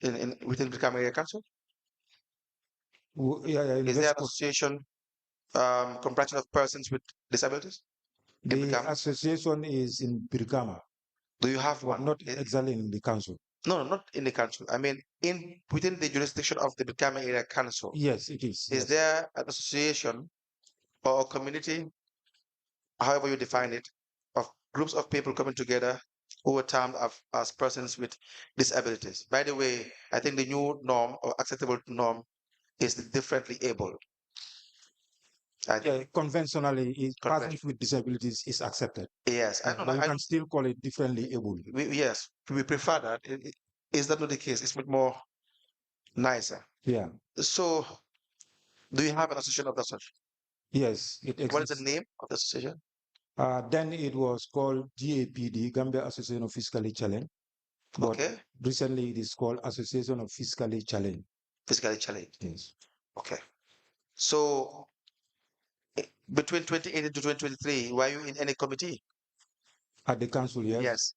in within Brikama Area Council? Yeah, in Is there an West Coast. association comprising of persons with disabilities in The Brikama? association is in Birkama, Do you have but one? not exactly in the council. No, not in the council. I mean, in within the jurisdiction of the Brikama Area Council, Yes, it is. is Yes. there an association or a community, however you define it, of groups of people coming together who are termed as persons with disabilities? By the way, I think the new norm or acceptable norm is the differently able. Yeah, conventionally, Convention. persons with disabilities is accepted. Yes, I Yeah, don't know. but you can still call it differently able. Yes, we prefer that. Is that not the case? It's much more nicer. Yeah. So, do you have an association of that such? Yes, it What is the exists. name of the association? Then it was called GAPD, Gambia Association of Physically Challenged, but Okay, recently it is called Association of Physically Challenged. physically challenged. Yes. Okay. So, between 2018 to 2023, were you in any committee? At the council, yes. Yes.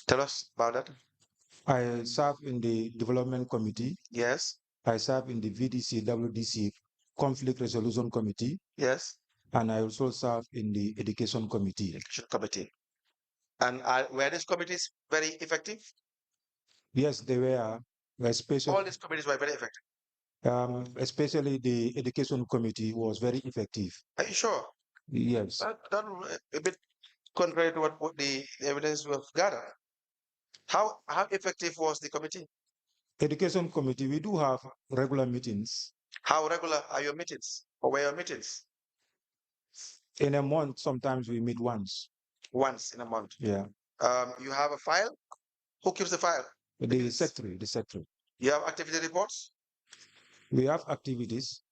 Tell us about that. I serve in the Development Committee. Yes. I serve in the VDC, WDC Conflict Resolution Committee, Yes. and I also serve in the Education Committee. Education committee. And were these committees very effective? Yes, they were, All especially, these committees were very effective. especially the Education Committee was very effective. Are you sure? Yes. That a bit contrary to what the evidence we have gathered. How effective was the committee? Education Committee, we do have regular meetings. How regular are your meetings? Or were your meetings? In a month, sometimes we meet once. Once in a month. Yeah. You have a file? Who keeps the file? The secretary. You have activity reports? We have activities,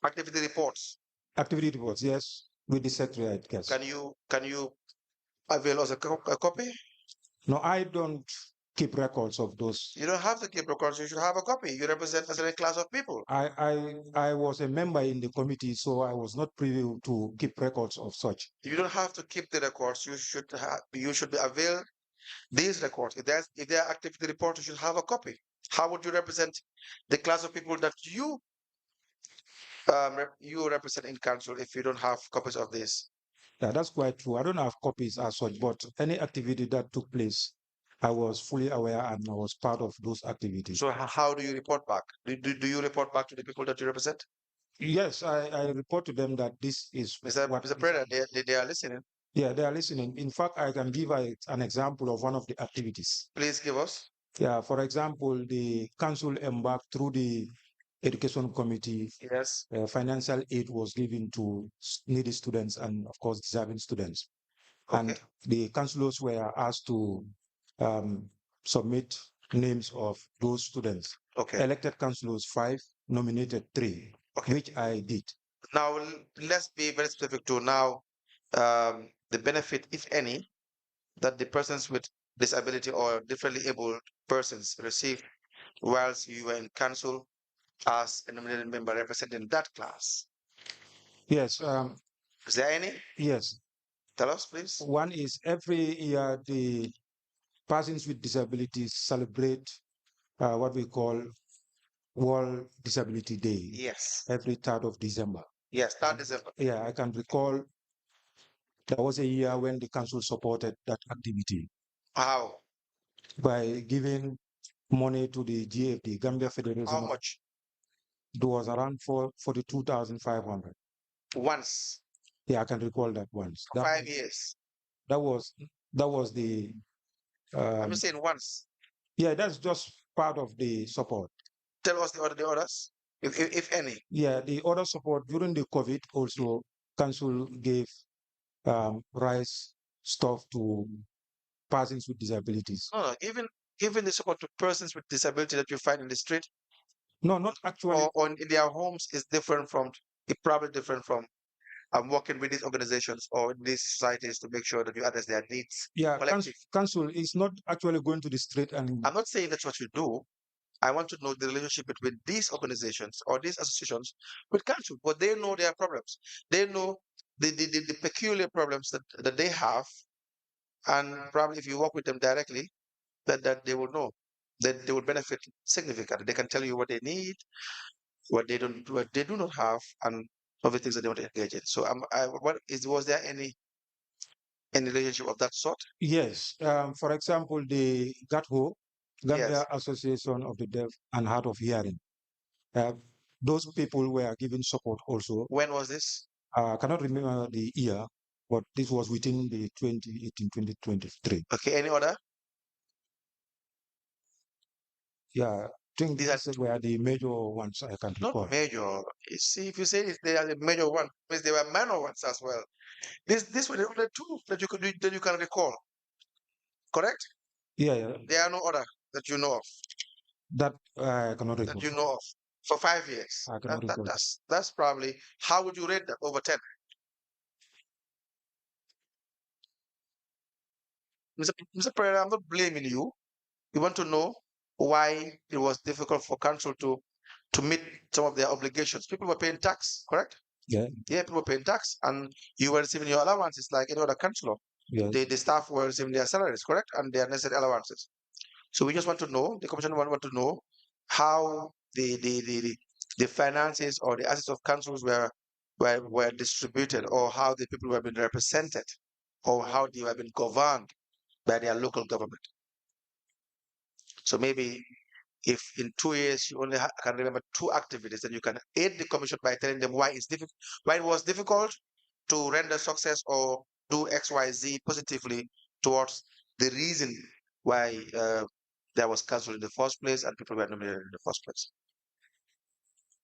Activity reports. activity reports, yes, with the secretary, I guess. Can you avail us a copy? No, I don't keep records of those. You don't have to keep records. You should have a copy. You represent a certain class of people. I was a member in the committee, so I was not privy to keep records of such. You don't have to keep the records. You should be avail these records. If there are activity reports, you should have a copy. How would you represent the class of people that you represent in council if you don't have copies of this? Yeah, that's quite true. I don't have copies as such, but any activity that took place, I was fully aware and I was part of those activities. So how do you report back? Do you report back to the people that you represent? Yes, I report to them that this is what. Mr. Preda, they are listening. Yeah, they are listening. In fact, I can give an example of one of the activities. Please give us. Yeah, for example, the council embarked through the education committee. Yes. Financial aid was given to needy students and, of course, deserving students. Okay. And the councillors were asked to submit names of those students. Okay. Elected councillors 5, nominated 3, Okay. which I did. Now let's be very specific to now the benefit, if any, that the persons with disability or differently able persons receive whilst you were in council as a nominated member representing that class. Yes. Is there any? Yes. Tell us, please. One is every year the persons with disabilities celebrate what we call World Disability Day. Yes. Every 3rd of December. Yes, 3rd December. Yeah, I can recall there was a year when the council supported that activity. How? By giving money to the GFD, Gambia Federation. How much? It was around 42,500. Once. Yeah, I can recall that once. For 5 years. That was the. I'm just saying once. Yeah, that's just part of the support. Tell us the others, if any. Yeah, the other support during the COVID also, council gave rice stuff to persons with disabilities. No, even the support to persons with disability that you find in the street. No, not actually. Or in their homes is different from. It's probably different from. I'm working with these organizations or these societies to make sure that you address their needs. Yeah, council is not actually going to the street and. I'm not saying that's what you do. I want to know the relationship between these organizations or these associations with council, but they know their problems. They know the peculiar problems that they have, and probably if you work with them directly, that they will know. then they will benefit significantly. They can tell you what they need, what they do not have, and other things that they want to engage in. So, was there any relationship of that sort? Yes. For example, the GATHO, Yes. Gambia Association of the Deaf and Hard of Hearing, uh, those people were given support also. When was this? I cannot remember the year, but this was within the 2018-2023. Okay. Any other? Yeah, I think These are these were the major ones I can not recall. major. You see, if you say they are the major one, means they were minor ones as well. This were the only two that you can recall. Correct? Yeah, yeah, There are no other that you know of. that I cannot That recall. you know of for 5 years. I cannot recall. That's probably, how would you rate that over 10? Mr. Pereira, I'm not blaming you. You want to know why it was difficult for council to meet some of their obligations. People were paying tax, correct? Yeah, Yeah, people were paying tax, and you were receiving your allowances like any other councillor. yes. The staff were receiving their salaries, correct, and their necessary allowances. So we just want to know, the commission want to know how the finances or the assets of councils were distributed, or how the people were being represented, or how they were being governed by their local government. So maybe if in 2 years you only can remember two activities, then you can aid the commission by telling them why why it was difficult to render success or do XYZ positively towards the reason why there was cancelled in the first place and people were nominated in the first place.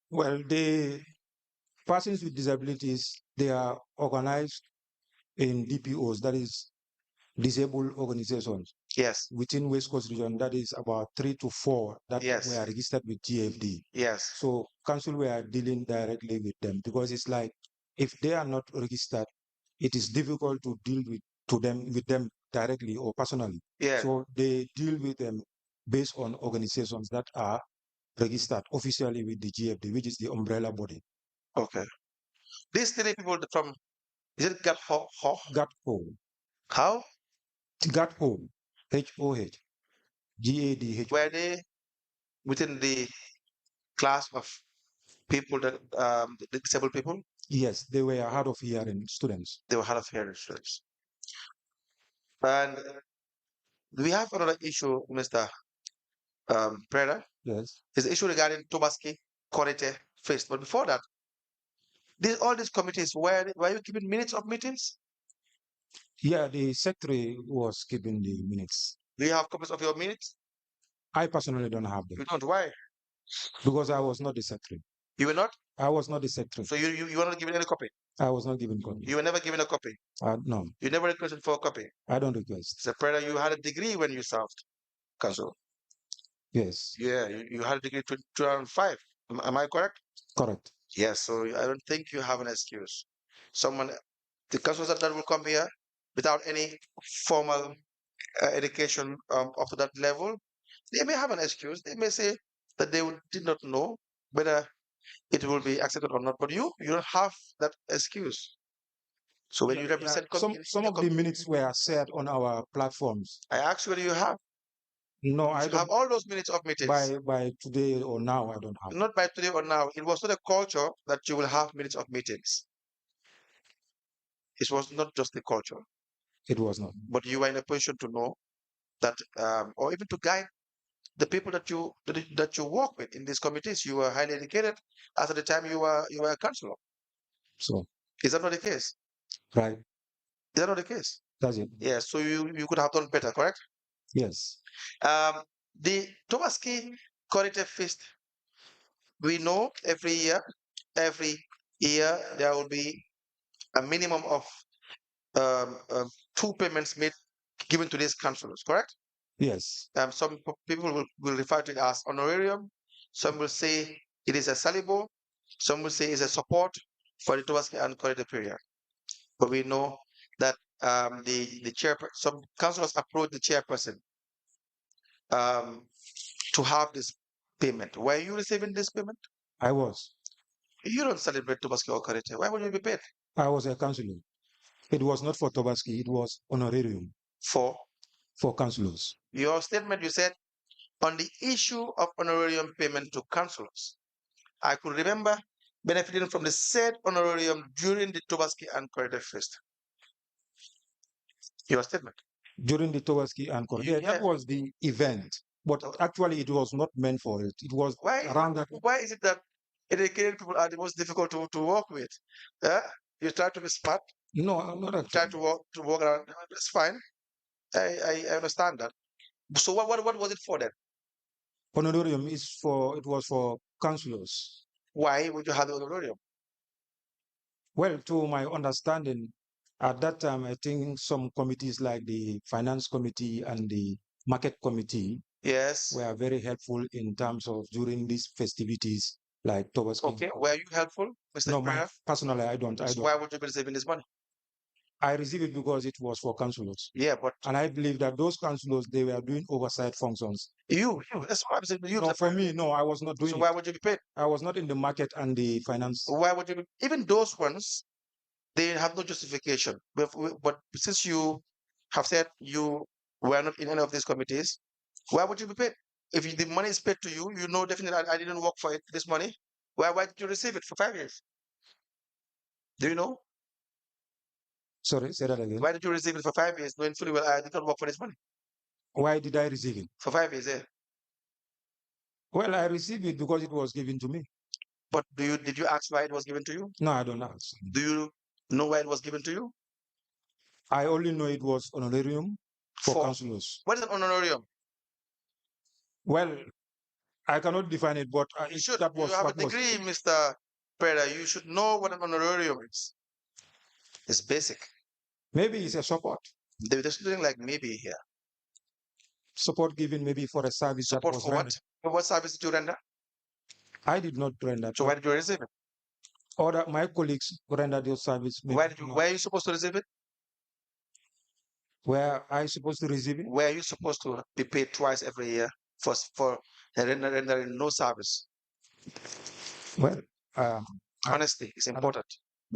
Well, the persons with disabilities, they are organized in DPOs, that is disabled organizations. Yes. Within West Coast region, that is about 3 to 4 that Yes. were registered with GFD. Yes. So council were dealing directly with them, because it's like if they are not registered, it is difficult to deal with them directly or personally. Yeah. So they deal with them based on organizations that are registered officially with the GFD, which is the umbrella body. Okay. These three people from, is it 𝐶𝐻𝐂𝐀𝐋? GATHO. How? GATHO. HOH. GADH. Were they within the class of people that the disabled people? Yes, they were hard of hearing students. They were hard of hearing students. And we have another issue, Mr. Preda. Yes. Is the issue regarding 𝐷𝐻𝐂𝐀𝐋 first. But before that, all these committees, were you keeping minutes of meetings? Yeah, the secretary was keeping the minutes. Do you have copies of your minutes? I personally don't have them. You don't. Why? Because I was not the secretary. You were not? I was not the secretary. So you were not given any copy? I was not given copy. You were never given a copy? No. You never requested for a copy? I don't request. Mr. Preda, you had a degree when you served council. Yes. Yeah, you had a degree in 2005. Am I correct? Correct. Yes, so I don't think you have an excuse. The councillors that will come here without any formal education up to that level, they may have an excuse. They may say that did not know whether it will be accepted or not. But you don't have that excuse. So when you represent some of the minutes were shared on our platforms. I asked you whether you have. No, You I should don't have all those minutes of meetings. by today or now. I don't have. Not by today or now. It was not a culture that you will have minutes of meetings. It was not just the culture. It was not. But you were in a position to know that, or even to guide the people that you work with in these committees. You were highly educated. As at the time you were a councillor. So Is that not the case? right. Is that not the case? That's it. Yes. So you could have done better, correct? Yes. The 𝐷𝐻𝐂𝐀𝐋 feast. We know every year there will be a minimum of 2 payments made given to these councillors, correct? Yes. Some people will refer to it as honorarium. Some will say it is a salibo. Some will say it's a support for the 𝐷𝐻𝐂𝐀𝐋 and 𝐂𝐎𝐀 Prierra. But we know that the chairperson, some councillors approach the chairperson um, to have this payment. Were you receiving this payment? I was. You don't celebrate 𝐷𝐻𝐂𝐀𝐋 or 𝐂𝐎𝐀. Why would you be paid? I was a councillor. It was not for Tobaski. It was honorarium For for councillors. your statement, you said on the issue of honorarium payment to councillors. I could remember benefiting from the said honorarium during the 𝐿𝐻𝐂𝐀𝐋 Fest. Your statement. During the 𝐿𝐻𝐂𝐀𝐋, yeah, that was the event, but actually it was not meant for it. It was around that. Why is it that educated people are the most difficult to work with? You try to be smart. No, not actually. Try to work around. That's fine. I understand that. So what was it for then? Honorarium it was for councillors. Why would you have the honorarium? Well, to my understanding, at that time, I think some committees like the finance committee and the market committee, yes, were very helpful in terms of during these festivities, like towards. Okay, were you helpful, Mr. No, personally, I don't. So why would you be receiving this money? I received it because it was for councillors. Yeah, but and I believe that those councillors, they were doing oversight functions. That's what I'm saying. No, for me, no, I was not doing So it. why would you be paid? I was not in the market and the finance. Why would you be? Even those ones, they have no justification. But since you have said you were not in any of these committees, why would you be paid? If the money is paid to you, you know definitely I didn't work for it, this money. Why did you receive it for 5 years? Do you know? Sorry, say that again. Why did you receive it for 5 years, knowing fully well I did not work for this money? Why did I receive it? For 5 years, yeah. Well, I received it because it was given to me. But did you ask why it was given to you? No, I don't ask. Do you know why it was given to you? I only know it was honorarium for councillors. What is an honorarium? Well, I cannot define it, but You should. You have a degree, Mr. Prierra. You should know what an honorarium is. It's basic. Maybe it's a support. There's something like maybe here. Support given maybe for a service Support that was for rendered. what? For what service did you render? I did not render. So why did you receive it? Or my colleagues rendered your service. Why are you supposed to receive it? Where are you supposed to receive it? Where are you supposed to be paid twice every year for rendering no service? Well, honesty is important,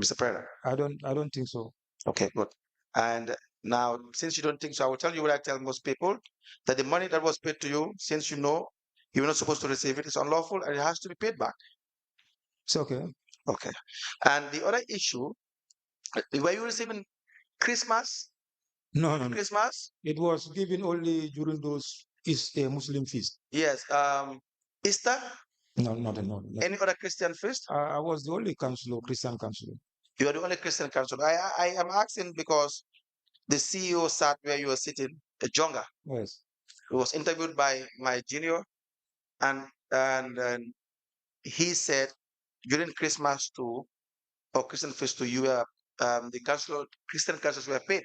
Mr. Prierra. I don't think so. Okay, good. And now, since you don't think so, I will tell you what I tell most people, that the money that was paid to you, since you know you're not supposed to receive it, is unlawful and it has to be paid back. It's okay. Okay. And the other issue, were you receiving Christmas? No, no, no. Christmas? It was given only during those Muslim feast. Yes. Easter? No, not. Any other Christian feast? I was the only Christian counselor. You are the only Christian counselor. I am asking because the CEO sat where you were sitting, Jonga. Yes. He was interviewed by my junior, and he said during Christmas too, or Christian feast too, you were the Christian councillors were paid.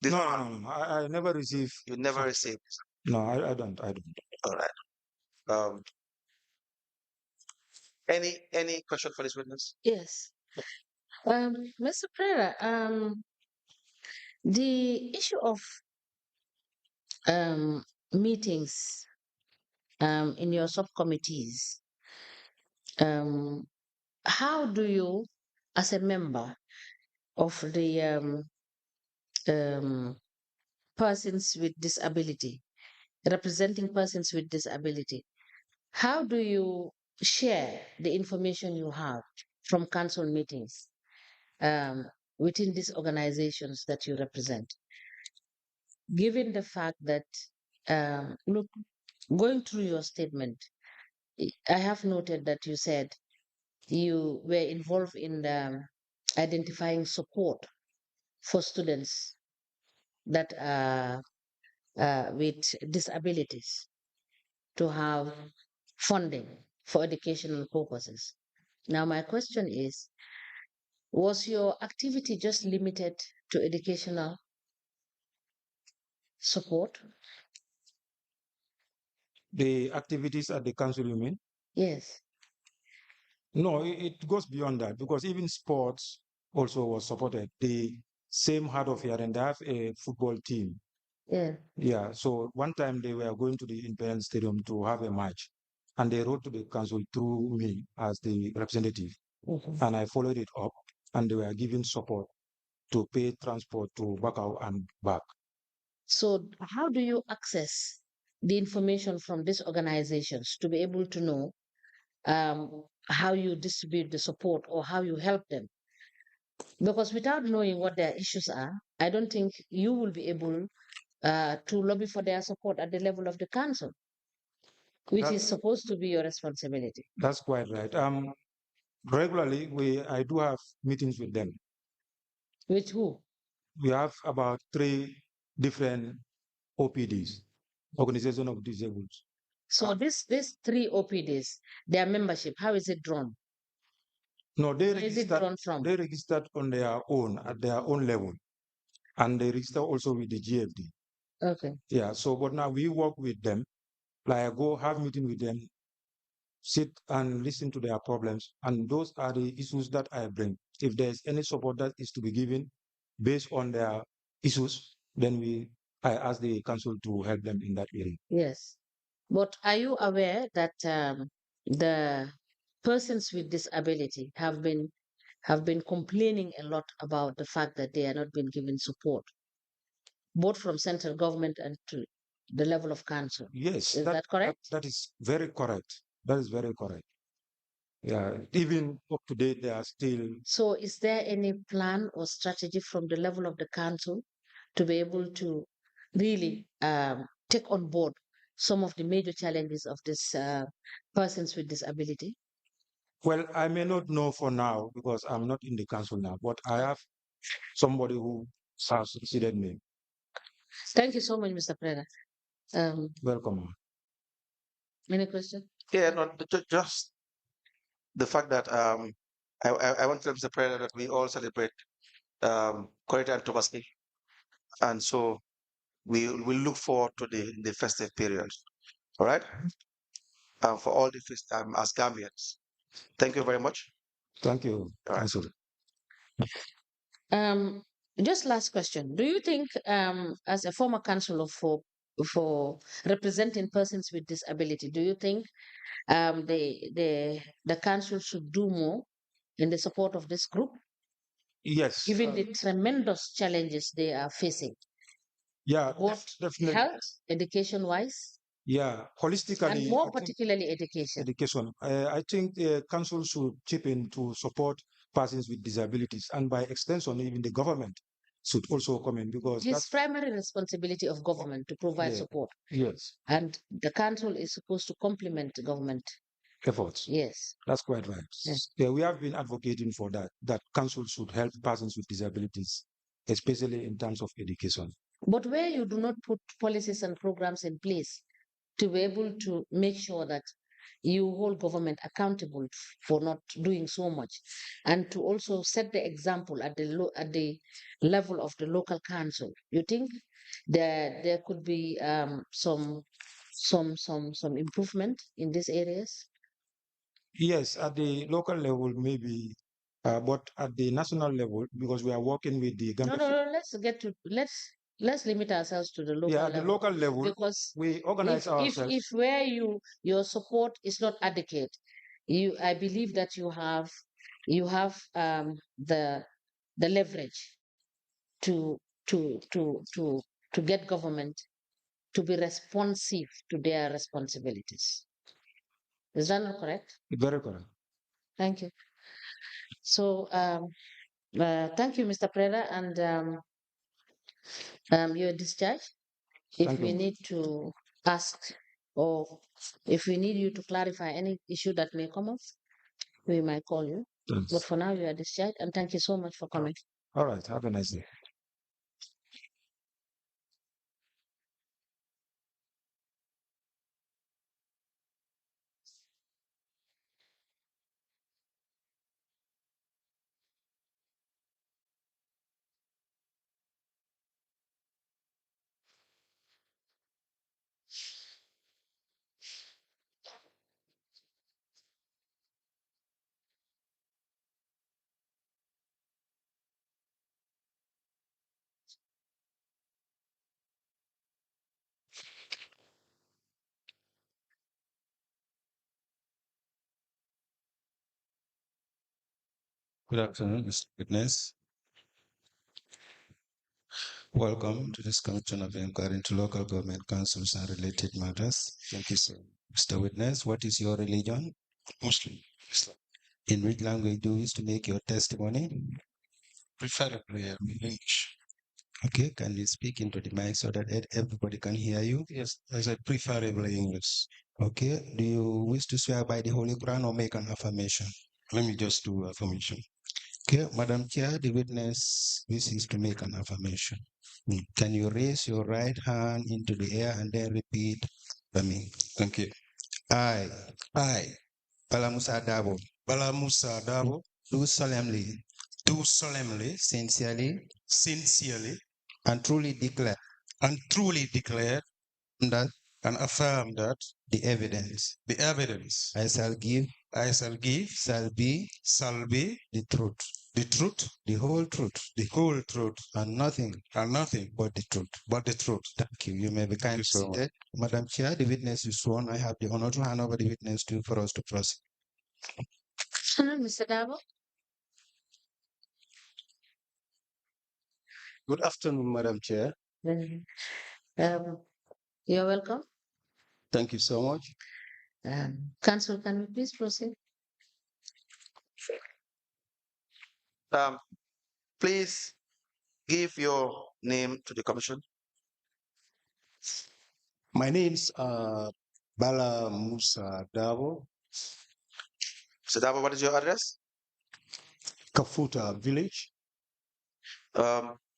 No. I never received. You never received. No, I don't. All right. Any question for this witness? Yes. Mr. Prierra, the issue of meetings in your subcommittees, how do you, as a member of the persons with disability, representing persons with disability, how do you share the information you have from council meetings within these organizations that you represent? Given the fact that, look, going through your statement, I have noted that you said you were involved in identifying support for students that are with disabilities to have funding for educational purposes. Now, my question is, was your activity just limited to educational support? The activities at the council, you mean? Yes. No, it goes beyond that, because even sports also was supported. The same hard of here, and they have a football team. Yeah. Yeah. So one time they were going to the Independence Stadium to have a match, and they wrote to the council through me as the representative, and I followed it up, and they were giving support to pay transport to Bakau and back. So how do you access the information from these organizations to be able to know how you distribute the support or how you help them. Because without knowing what their issues are, I don't think you will be able to lobby for their support at the level of the council, which is supposed to be your responsibility. That's quite right. Regularly, I do have meetings with them. With who? We have about 3 different OPDs, Organization of Disabled. So these 3 OPDs, their membership, how is it drawn? No, they Where is it drawn from? registered on their own, at their own level, and they register also with the GFD. Okay. Yeah, so but now we work with them. Like I go have meeting with them, sit and listen to their problems, and those are the issues that I bring. If there's any support that is to be given based on their issues, then I ask the council to help them in that area. Yes. But are you aware that the persons with disability have been complaining a lot about the fact that they are not being given support, both from central government and to the level of council? Yes, Is that correct? that is very correct. That is very correct. Yeah, even up to date, they are still. So is there any plan or strategy from the level of the council to be able to really take on board some of the major challenges of these persons with disability? Well, I may not know for now because I'm not in the council now, but I have somebody who has succeeded me. Thank you so much, Mr. Preda. Welcome. Any question? Yeah, no, just the fact that I want to tell Mr. President that we all celebrate Quality and Advocacy, and so we will look forward to the festive period. All right, for all the as Gambians. Thank you very much. Thank you, All right. Council. Um, just last question. Do you think, as a former councillor for representing persons with disability, do you think the council should do more in the support of this group, Yes. given the tremendous challenges they are facing, Yeah, both definitely. health, education wise, Yeah, holistically, and more particularly education? education. I think the council should chip in to support persons with disabilities, and by extension, even the government should also come in because It is that's primary responsibility of government to provide yeah, support, yes, and the council is supposed to complement the government. efforts. Yes. That's quite right. Yes. Yeah, we have been advocating for that council should help persons with disabilities, especially in terms of education. But where you do not put policies and programs in place to be able to make sure that you hold government accountable for not doing so much, and to also set the example at at the level of the local council, you think there could be some improvement in these areas? Yes, at the local level, maybe, but at the national level, because we are working with the No, Gambia. no, no. Let's limit ourselves to the local Yeah, at the level, local level, because we organize ourselves. if where your support is not adequate, I believe that you have the leverage to to to to to get government to be responsive to their responsibilities. Is that not correct? Very correct. Thank you. So thank you, Mr. Preda, and you're discharged. If Thank we you. need to ask, or if we need you to clarify any issue that may come up, we might call you. But Thanks. for now, you are discharged, and thank you so much for coming. All right. Have a nice day. Good afternoon, Mr. Witness. Welcome to this Commission of Inquiry into Local Government Councils and Related Matters. Thank you, sir. Mr. Witness, what is your religion? Muslim. Islam. In which language do you wish to make your testimony? Preferably English. Okay, can you speak into the mic so that everybody can hear you? Yes, I said preferably English. Okay, do you wish to swear by the Holy Quran or make an affirmation? Let me just do affirmation. Okay, Madam Chair, the witness wishes to make an affirmation. Can you raise your right hand into the air and then repeat for me? Thank you. I, Bala Musa Darboe, do solemnly, sincerely, and truly declare that and affirm that the evidence I shall give shall be the truth, the whole truth, and nothing but the truth. Thank you. You may be kindly seated. Madam Chair, the witness is sworn. I have the honor to hand over the witness to for us to proceed. Mr. Darboe. Good afternoon, Madam Chair. Um, you're welcome. Thank you so much. Counsel, can we please proceed? Please give your name to the commission. My name's Bala Musa Darboe, Mr. Darboe, what is your address? Kafuta Village.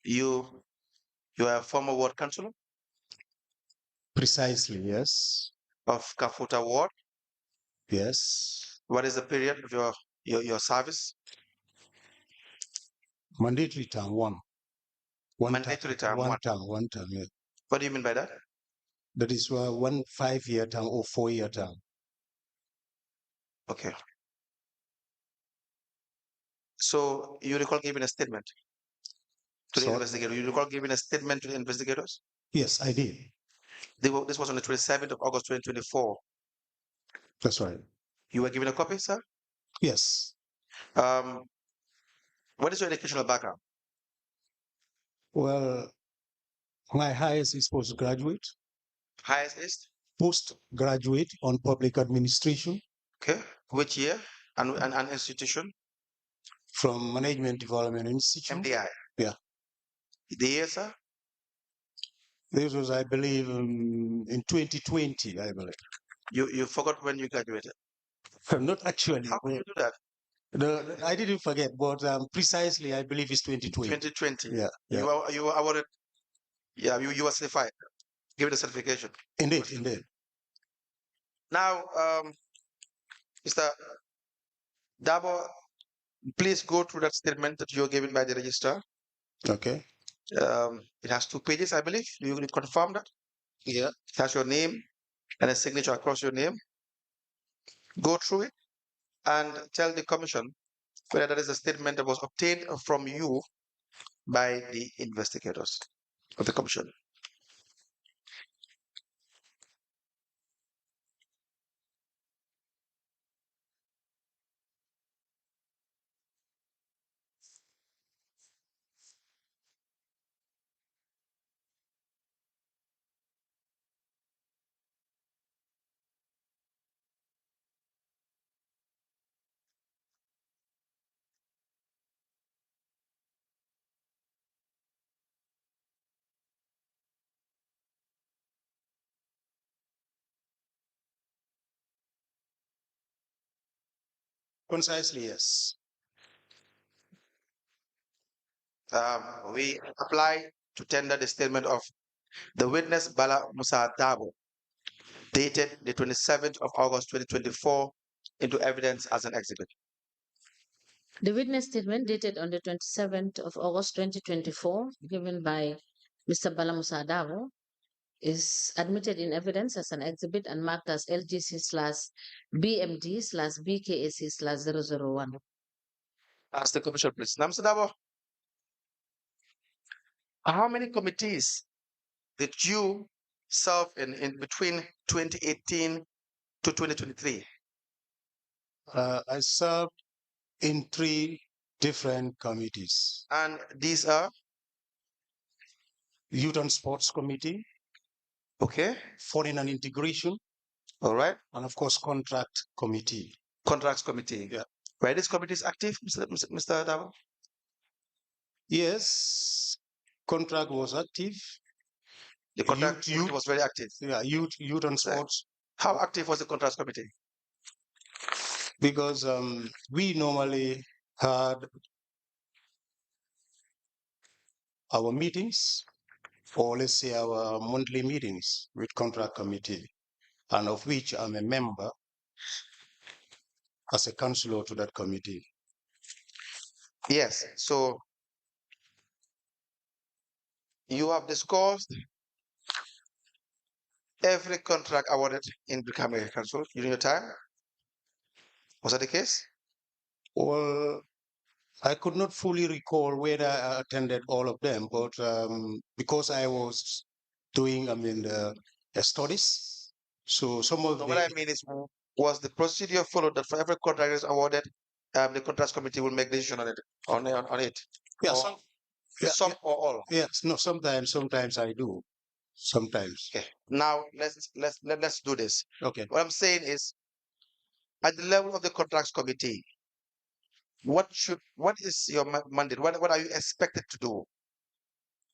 You are a former ward councillor Precisely, yes. of Kafuta Ward. Yes. What is the period of your service? Mandatory term one. Mandatory term one. One term, yeah. What do you mean by that? That is 1 5-year term or 4-year term. Okay. So you recall giving a statement to the investigator? You recall giving a statement to the investigators? Yes, I did. This was on the 27th of August 2024. That's right. You were given a copy, sir? Yes. What is your educational background? Well, my highest is postgraduate. Highest is? Postgraduate on public administration. Okay. Which year and institution? From Management Development Institute. MDI? Yeah. The year, sir? This was, I believe, in 2020, I believe. You forgot when you graduated? Not actually. How could you do that? I didn't forget, but precisely, I believe it's 2020. 2020. Yeah. You were awarded. Yeah, you were certified. Give it a certification. Indeed. Now, Mr. Darboe, please go through that statement that you're given by the registrar. Okay. It has 2 pages, I believe. You will confirm that? Yeah. It has your name and a signature across your name. Go through it and tell the commission whether that is a statement that was obtained from you by the investigators of the commission. Concisely, yes. We apply to tender the statement of the witness Bala Musa Darboe, dated the 27th of August 2024, into evidence as an exhibit. The witness statement dated on the 27th of August 2024, given by Mr. Bala Musa Darboe, is admitted in evidence as an exhibit and marked as LGC/BMD/BKAC/001. Ask the commission, please. Now, Mr. Darboe, how many committees did you serve in between 2018 to 2023? I served in 3 different committees. And these are? Youth and Sports Committee, Okay. Foreign and Integration, All right. and of course, Contract Committee. Contracts committee. Yeah. Where this committee is active, Mr. Darboe? Yes, contract was active. The contract committee was very active. Yeah, youth and Right. sports. How active was the contracts committee? Because we normally had our meetings, or let's say our monthly meetings with contract committee, and of which I'm a member as a councillor to that committee. Yes. So you have discussed every contract awarded in Brikama Council during your time. Was that the case? Well, I could not fully recall whether I attended all of them, but because I was doing, the studies, so some of So the. what I mean is, was the procedure followed that for every contract is awarded, the contracts committee will make decision on it, on it? Yeah, Or yeah, some or all? yes, no, sometimes I do, sometimes. Okay. Now let's do this. Okay. What I'm saying is, at the level of the contracts committee, what is your mandate? What are you expected to do?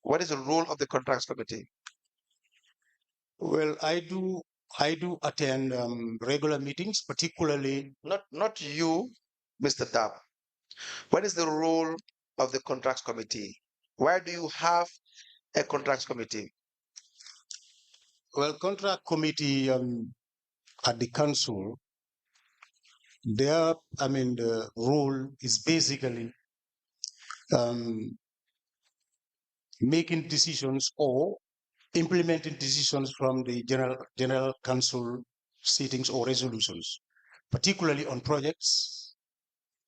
What is the role of the contracts committee? Well, I do attend regular meetings, particularly. Not you, Mr. Dab. What is the role of the contracts committee? Why do you have a contracts committee? Well, contract committee at the council, their, the role is basically making decisions or implementing decisions from the general council sittings or resolutions, particularly on projects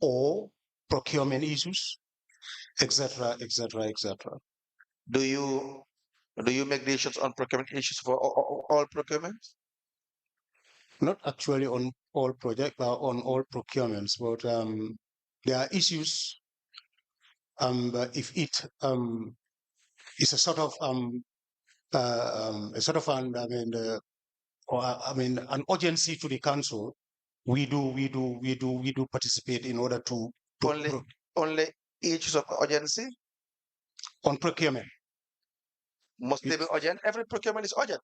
or procurement issues, etc., etc., etc. Do you make decisions on procurement issues for all procurements? Not actually on all projects, on all procurements, but there are issues. If it is a sort of an urgency to the council, we do participate in order to only issues of urgency on procurement. Must they be urgent? Every procurement is urgent.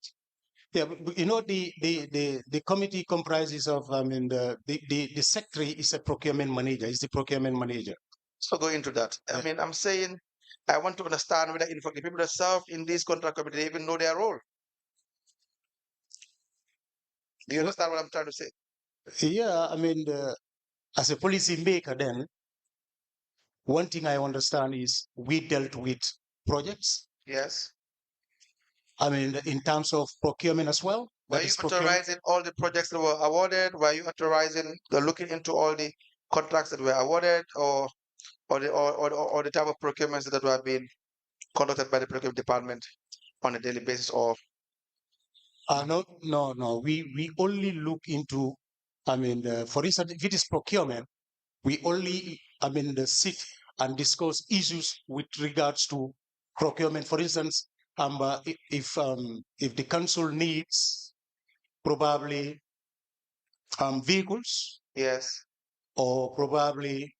Yeah, but you know, the committee comprises of, the secretary is a procurement manager, is the procurement manager. So go into that. I mean, I'm saying, I want to understand whether the people that serve in this contract committee they even know their role. Do you understand what I'm trying to say? Yeah, as a policy maker, then one thing I understand is we dealt with projects. Yes. In terms of procurement as well. Were you authorizing all the projects that were awarded? Were you authorizing, looking into all the contracts that were awarded, or the type of procurements that were being conducted by the procurement department on a daily basis? Or no. We only look into. For instance, if it is procurement, we only sit and discuss issues with regards to procurement. For instance, if the council needs probably vehicles, yes, or probably.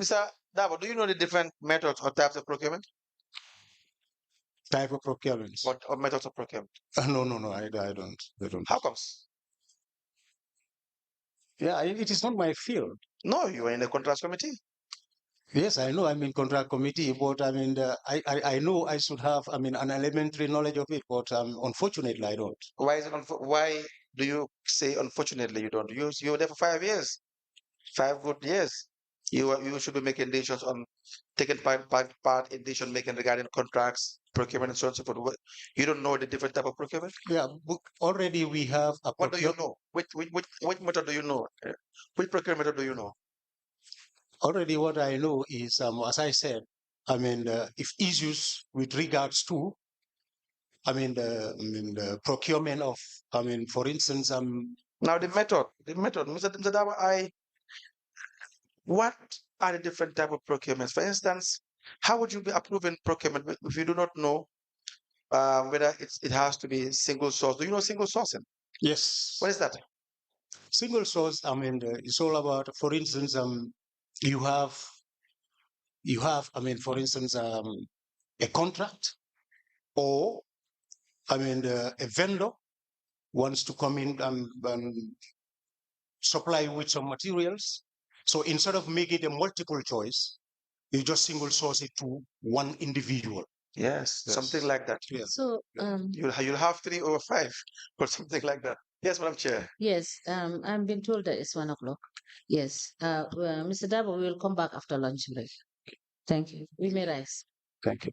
Mr. Darboe, do you know the different methods or types of procurement? Type of procurements. What or methods of procurement? No, I don't. How comes? Yeah, it is not my field. No, you are in the contracts committee. Yes, I know I'm in contract committee, but I know I should have an elementary knowledge of it, but unfortunately I don't. Why is it why do you say unfortunately you don't? You were there for 5 years, 5 good years. You should be making decisions on taking part in decision making regarding contracts, procurement, and so on and so forth. You don't know the different type of procurement? Yeah, already we have a. What do you know? Which method do you know? Which procurement method do you know? Already what I know is, as I said, if issues with regards to, the procurement of, for instance, now the method, Mr. Darboe, what are the different type of procurements? For instance, how would you be approving procurement if you do not know whether it has to be single source. Do you know single sourcing? Yes. What is that? Single source, it's all about, for instance, you have, for instance, a contract, or, a vendor wants to come in and supply with some materials. So instead of making it a multiple choice, you just single source it to one individual. Yes, something like that. Yeah. So, You'll have 3 over 5 or something like that. Yes, Madam Chair. yes, I'm being told that it's 1 o'clock. Yes, Mr. Darboe, we will come back after lunch break. Thank you. We may rise. Thank you.